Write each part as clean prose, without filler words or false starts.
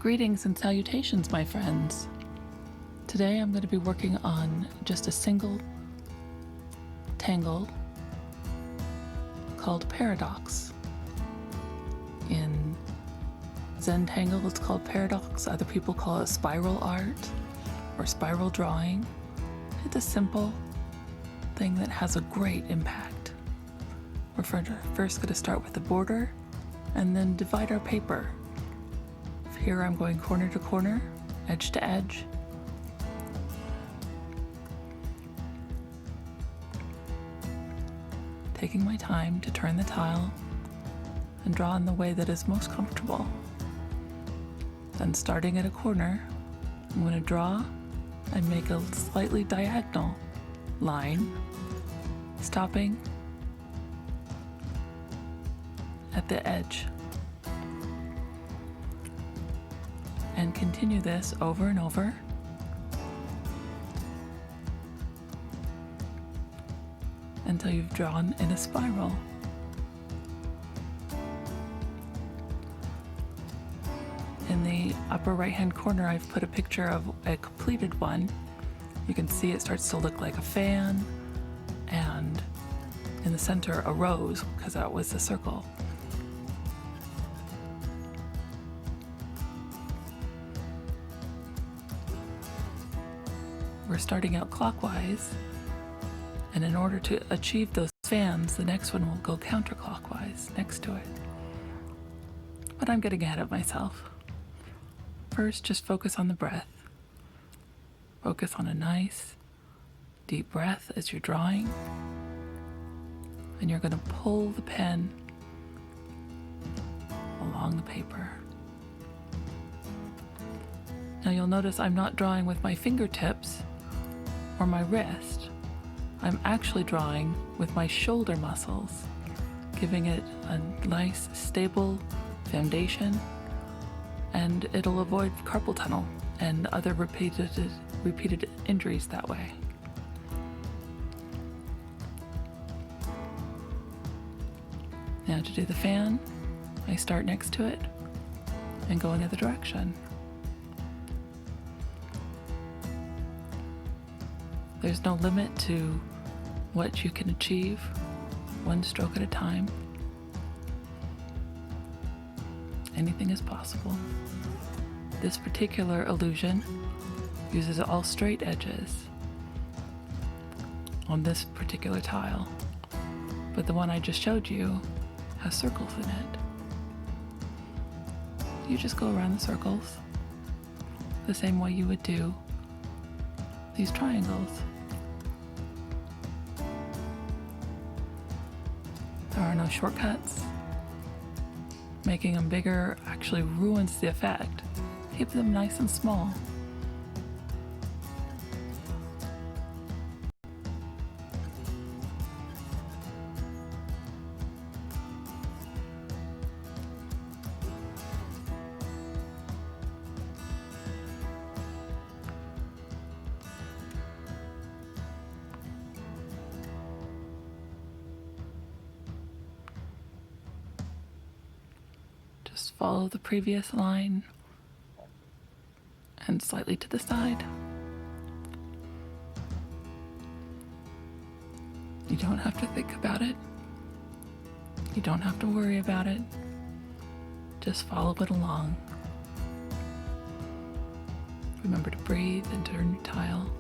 Greetings and salutations, my friends. Today I'm going to be working on just a single tangle called paradox. In Zen tangle, it's called paradox. Other people call it spiral art or spiral drawing. It's a simple thing that has a great impact. We're first going to start with the border and then divide our paper. Here I'm going corner to corner, edge to edge. Taking my time to turn the tile and draw in the way that is most comfortable. Then starting at a corner, I'm going to draw and make a slightly diagonal line, stopping at the edge. And continue this over and over. Until you've drawn in a spiral. In the upper right-hand corner, I've put a picture of a completed one. You can see it starts to look like a fan, and in the center, a rose, because that was the circle. We're starting out clockwise, and in order to achieve those fans, the next one will go counterclockwise next to it. But I'm getting ahead of myself. First, just focus on the breath. Focus on a nice, deep breath as you're drawing, and you're going to pull the pen along the paper. Now you'll notice I'm not drawing with my fingertips or my wrist. I'm actually drawing with my shoulder muscles, giving it a nice, stable foundation, and it'll avoid carpal tunnel and other repeated injuries that way. Now to do the fan, I start next to it and go in the other direction. There's no limit to what you can achieve, one stroke at a time. Anything is possible. This particular illusion uses all straight edges on this particular tile, but the one I just showed you has circles in it. You just go around the circles the same way you would do these triangles. There are no shortcuts. Making them bigger actually ruins the effect. Keep them nice and small. Just follow the previous line and slightly to the side. You don't have to think about it. You don't have to worry about it. Just follow it along. Remember to breathe and turn your tile.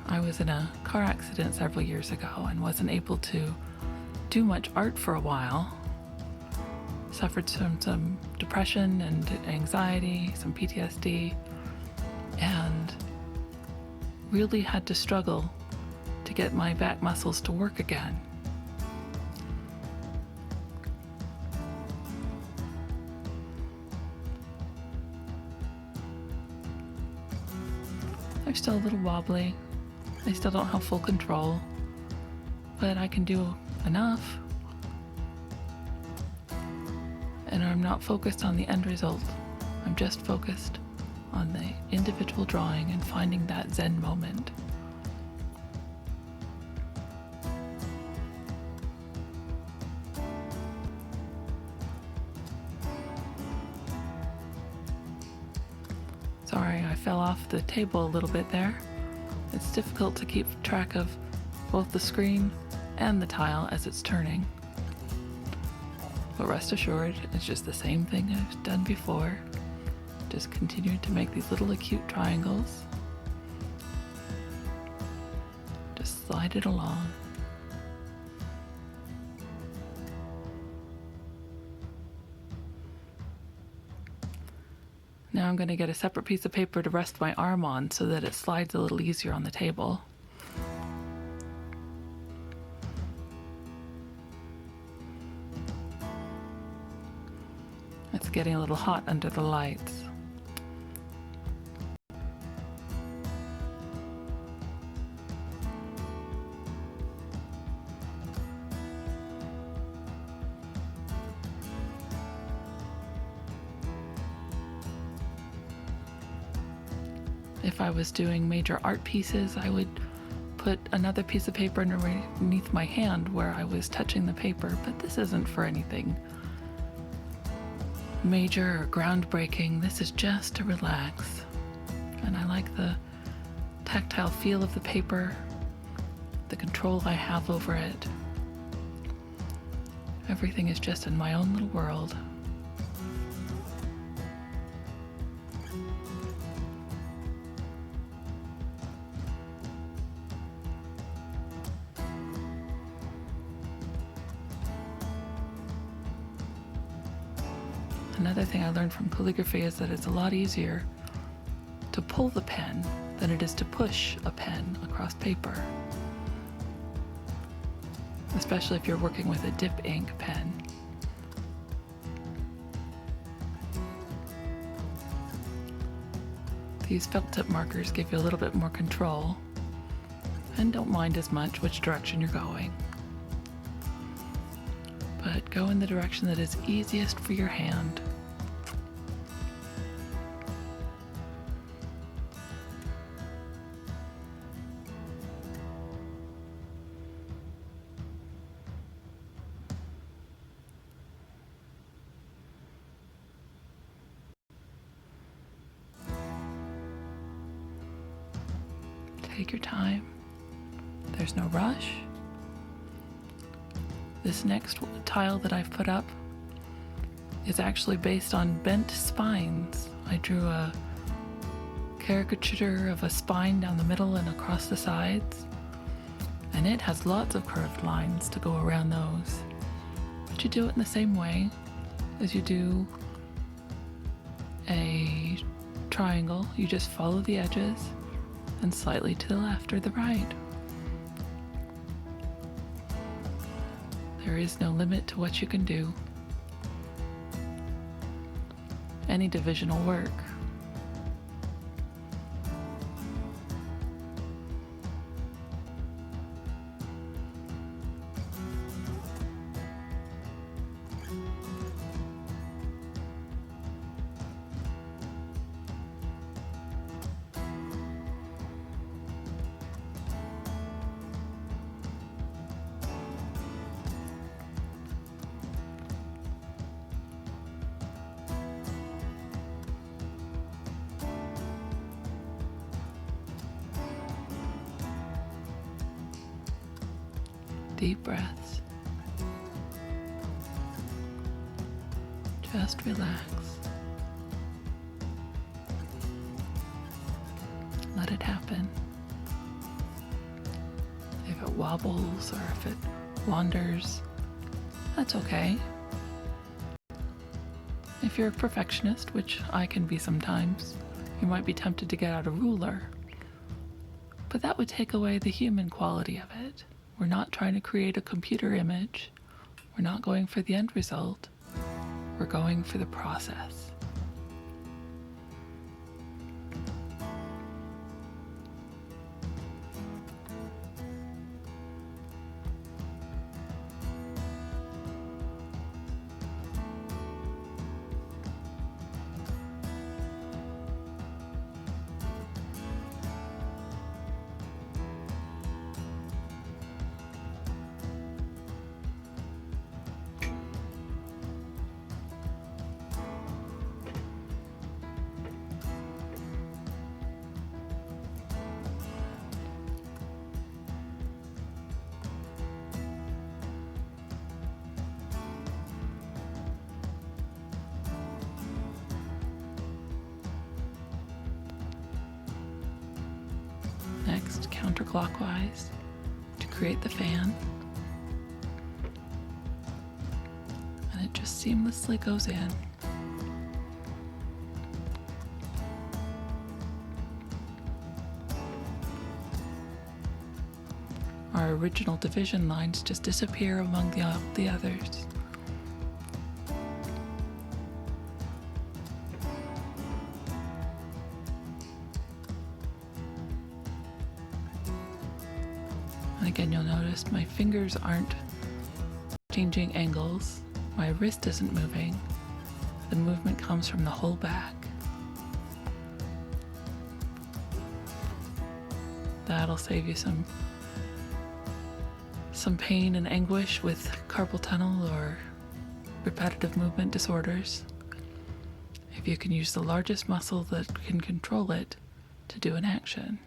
I was in a car accident several years ago and wasn't able to do much art for a while. Suffered from some depression and anxiety, some PTSD, and really had to struggle to get my back muscles to work again. They're still a little wobbly. I still don't have full control, but I can do enough. And I'm not focused on the end result. I'm just focused on the individual drawing and finding that Zen moment. the table a little bit there. It's difficult to keep track of both the screen and the tile as it's turning. But rest assured, it's just the same thing I've done before. Just continue to make these little acute triangles. Just slide it along. Now I'm going to get a separate piece of paper to rest my arm on so that it slides a little easier on the table. It's getting a little hot under the lights. If I was doing major art pieces, I would put another piece of paper underneath my hand where I was touching the paper, but this isn't for anything major or groundbreaking. This is just to relax. And I like the tactile feel of the paper, the control I have over it. Everything is just in my own little world. Another thing I learned from calligraphy is that it's a lot easier to pull the pen than it is to push a pen across paper. Especially if you're working with a dip ink pen. These felt tip markers give you a little bit more control and don't mind as much which direction you're going. But go in the direction that is easiest for your hand. Take your time. There's no rush. This next tile that I've put up is actually based on bent spines. I drew a caricature of a spine down the middle and across the sides, and it has lots of curved lines to go around those. But you do it in the same way as you do a triangle. You just follow the edges and slightly to the left or the right. There is no limit to what you can do. Any division will work. Deep breaths. Just relax. Let it happen. If it wobbles or if it wanders, that's okay. If you're a perfectionist, which I can be sometimes, you might be tempted to get out a ruler. But that would take away the human quality of it. We're not trying to create a computer image. We're not going for the end result. We're going for the process. next counterclockwise to create the fan. And it just seamlessly goes in. Our original division lines just disappear among the others. And again, you'll notice my fingers aren't changing angles. My wrist isn't moving. The movement comes from the whole back. That'll save you some pain and anguish with carpal tunnel or repetitive movement disorders, if you can use the largest muscle that can control it to do an action.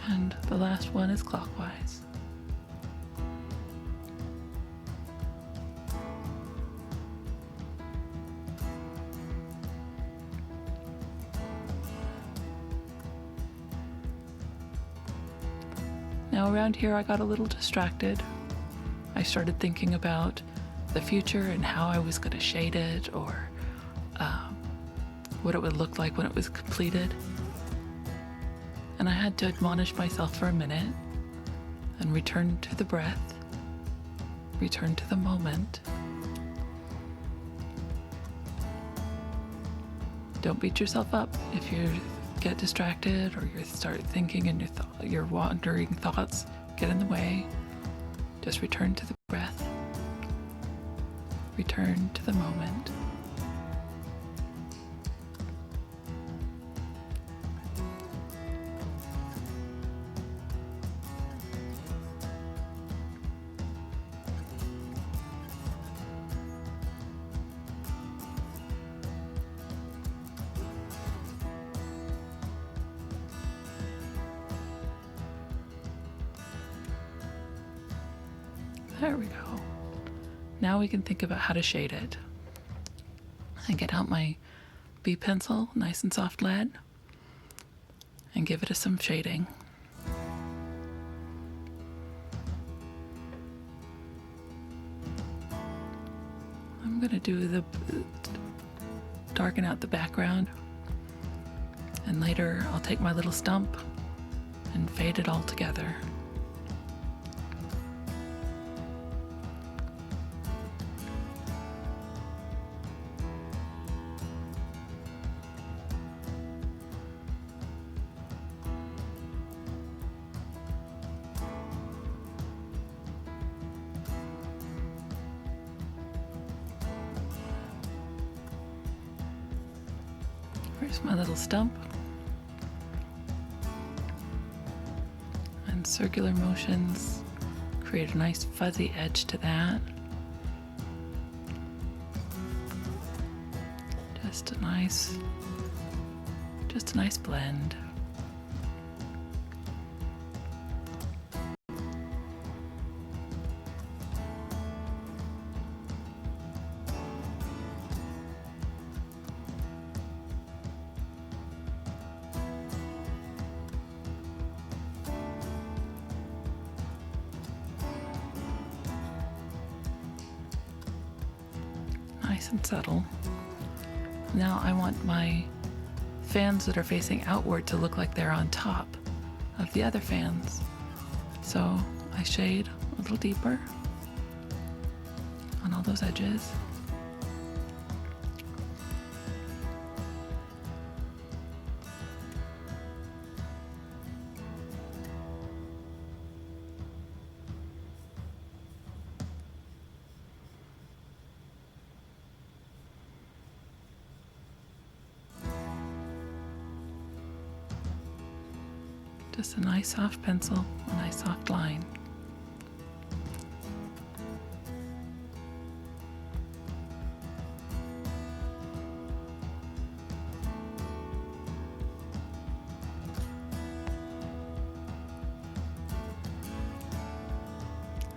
And the last one is clockwise. Now around here I got a little distracted. I started thinking about the future and how I was going to shade it, or what it would look like when it was completed. And I had to admonish myself for a minute and return to the breath, return to the moment. Don't beat yourself up if you get distracted or you start thinking and your wandering thoughts get in the way. Just return to the breath, return to the moment. There we go. Now we can think about how to shade it. I get out my B pencil, nice and soft lead, and give it some shading. I'm going to darken out the background, and later I'll take my little stump and fade it all together. Here's my little stump. And circular motions create a nice fuzzy edge to that. Just a nice blend. Nice and subtle. Now I want my fans that are facing outward to look like they're on top of the other fans. So I shade a little deeper on all those edges. Just a nice soft pencil, a nice soft line.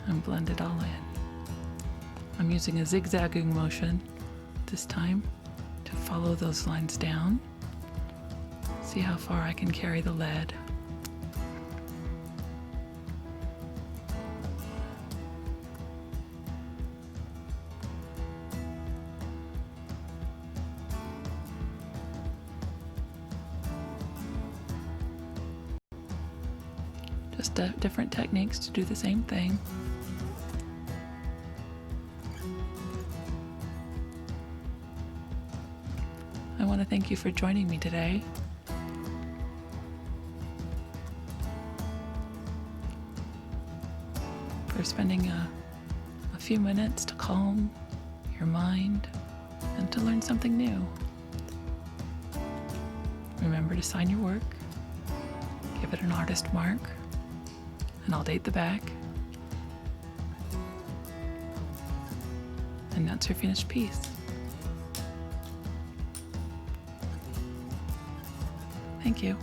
And blend it all in. I'm using a zigzagging motion this time to follow those lines down. See how far I can carry the lead. Just different techniques to do the same thing. I want to thank you for joining me today. For spending a few minutes to calm your mind and to learn something new. Remember to sign your work, give it an artist mark, and I'll date the back. And that's your finished piece. Thank you.